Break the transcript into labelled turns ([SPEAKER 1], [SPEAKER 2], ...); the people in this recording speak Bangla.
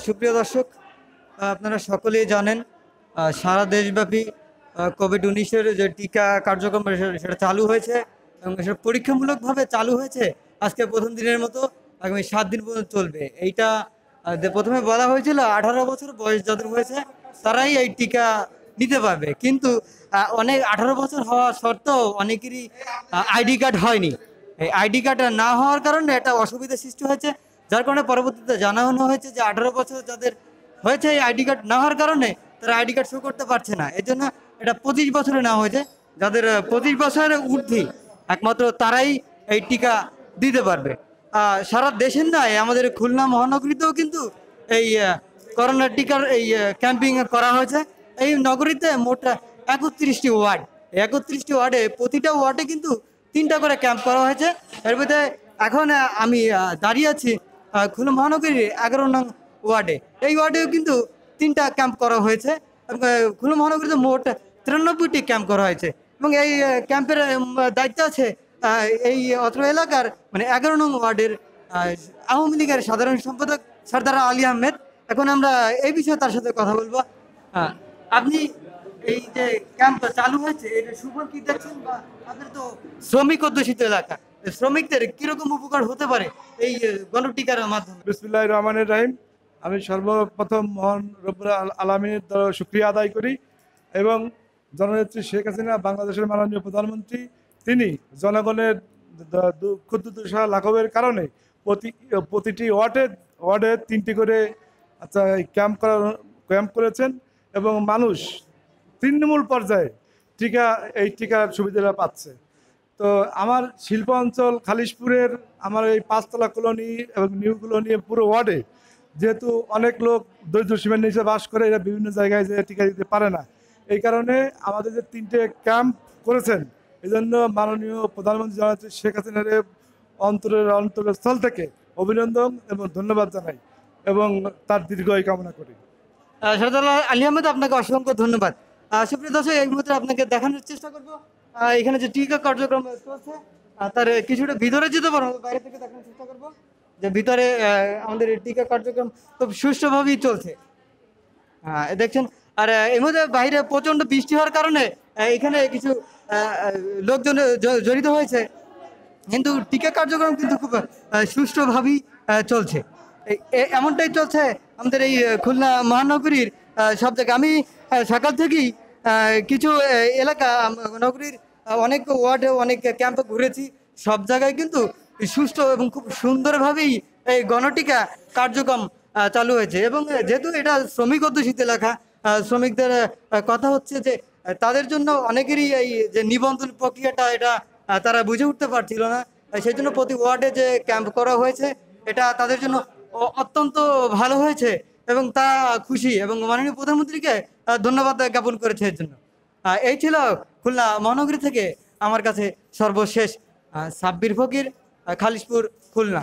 [SPEAKER 1] সুপ্রিয় দর্শক, আপনারা সকলেই জানেন সারা দেশব্যাপী কোভিড-19 যে টিকা কার্যক্রম সেটা চালু হয়েছে এবং সেটা পরীক্ষামূলকভাবে চালু হয়েছে। আজকে প্রথম দিনের মতো আগামী ৭ দিন পর্যন্ত চলবে। এইটা প্রথমে বলা হয়েছিল ১৮ বছর বয়স যাদের হয়েছে তারাই এই টিকা নিতে পারবে। কিন্তু অনেক ১৮ বছর হওয়া সত্ত্বেও অনেকেরই আইডি কার্ড হয়নি। এই আইডি কার্ড না হওয়ার কারণে একটা অসুবিধার সৃষ্টি হয়েছে। যার কারণে পরবর্তীতে জানানো হয়েছে যে ১৮ বছর যাদের হয়েছে এই আইডি কার্ড না হওয়ার কারণে তারা আইডি কার্ড শো করতে পারছে না। এজন্য এটা ২৫ বছরে নেওয়া হয়েছে। যাদের ২৫ বছরের ঊর্ধ্বে একমাত্র তারাই এই টিকা দিতে পারবে। সারা দেশের নয়, আমাদের খুলনা মহানগরীতেও কিন্তু এই করোনা টিকার এই ক্যাম্পিং করা হয়েছে। এই নগরীতে মোট ৩১টি ওয়ার্ড, ৩১টি ওয়ার্ডে প্রতিটা ওয়ার্ডে কিন্তু ৩টা করে ক্যাম্প করা হয়েছে। এর ভিতরে এখন আমি দাঁড়িয়ে আছি খুলনা মহানগরীর ১১ নং ওয়ার্ডে। এই ওয়ার্ডেও কিন্তু ৩টা ক্যাম্প করা হয়েছে এবং খুলনা মহানগরীতে মোট ৯৩টি ক্যাম্প করা হয়েছে এবং এই ক্যাম্পের দায়িত্ব আছে এই অত্র এলাকার মানে ১১ নং ওয়ার্ডের আওয়ামী লীগের সাধারণ সম্পাদক সরদার আলী আহমেদ। এখন আমরা এই বিষয়ে তার সাথে কথা বলবো। আপনি এই যে ক্যাম্প চালু হয়েছে এটা সুফল কি দেখছেন, বা আপনার তো শ্রমিক অধ্যুষিত এলাকা, শ্রমিকদের কিরকম উপকার হতে পারে এই গণটিকার মাধ্যমে?
[SPEAKER 2] বিসমিল্লাহির রহমানির রহিম। আমি সর্বপ্রথম মহান রব্বুল আলামিনের শুকরিয়া আদায় করি এবং জননেত্রী শেখ হাসিনা বাংলাদেশের মাননীয় প্রধানমন্ত্রী, তিনি জনগণের ক্ষুদ্র দুর্দশা লাঘবের কারণে প্রতিটি ওয়ার্ডে 3টি করে ক্যাম্প করেছেন এবং মানুষ তৃণমূল পর্যায়ে এই টিকার সুবিধাটা পাচ্ছে। তো আমার শিল্প অঞ্চল খালিশপুরের আমার এই 5তলা কলোনি এবং নিউ কলোনি পুরো ওয়ার্ডে যেহেতু অনেক লোক দরিদ্র সীমার নিচে বাস করে, এরা বিভিন্ন জায়গায় যে টিকা দিতে পারে না। এই কারণে আমাদের যে 3টে ক্যাম্প করেছেন, এই জন্য মাননীয় প্রধানমন্ত্রী জননেত্রী শেখ হাসিনার অন্তরস্থল থেকে অভিনন্দন এবং ধন্যবাদ জানাই এবং তার দীর্ঘায়ু কামনা করি।
[SPEAKER 1] সরদার আলী আহমেদ, আপনাকে অসংখ্য ধন্যবাদ। সুপ্রিয় দর্শক, এই মুহূর্তে আপনাকে দেখানোর চেষ্টা করবো এখানে যে টিকা কার্যক্রম চলছে তার কিছুটা ভিতরে যেতে পারবো, বাইরে থেকে দেখানোর চেষ্টা করবো যে ভিতরে আমাদের টিকা কার্যক্রম খুব সুষ্ঠুভাবেই চলছে। দেখছেন। আর এই মুহূর্তে বাইরে প্রচণ্ড বৃষ্টি হওয়ার কারণে এখানে কিছু লোকজন জড়িত হয়েছে, কিন্তু টিকা কার্যক্রম কিন্তু খুব সুষ্ঠুভাবেই চলছে। এমনটাই চলছে আমাদের এই খুলনা মহানগরীর সব জায়গায়। আমি সকাল থেকেই কিছু এলাকা নগরীর অনেক ওয়ার্ডে অনেক ক্যাম্পে ঘুরেছি। সব জায়গায় কিন্তু সুষ্ঠু এবং খুব সুন্দরভাবেই এই গণটিকা কার্যক্রম চালু হয়েছে এবং যেহেতু এটা শ্রমিক অধ্যুষিত এলাকা, শ্রমিকদের কথা হচ্ছে যে তাদের জন্য অনেকেরই এই যে নিবন্ধন প্রক্রিয়াটা এটা তারা বুঝে উঠতে পারছিল না। সেই জন্য প্রতি ওয়ার্ডে যে ক্যাম্প করা হয়েছে এটা তাদের জন্য অত্যন্ত ভালো হয়েছে এবং তা খুশি এবং মাননীয় প্রধানমন্ত্রীকে ধন্যবাদ জ্ঞাপন করেছে এর জন্য। এই ছিল খুলনা মহানগরী থেকে আমার কাছে সর্বশেষ সাব্বির ফকির, খালিশপুর, খুলনা।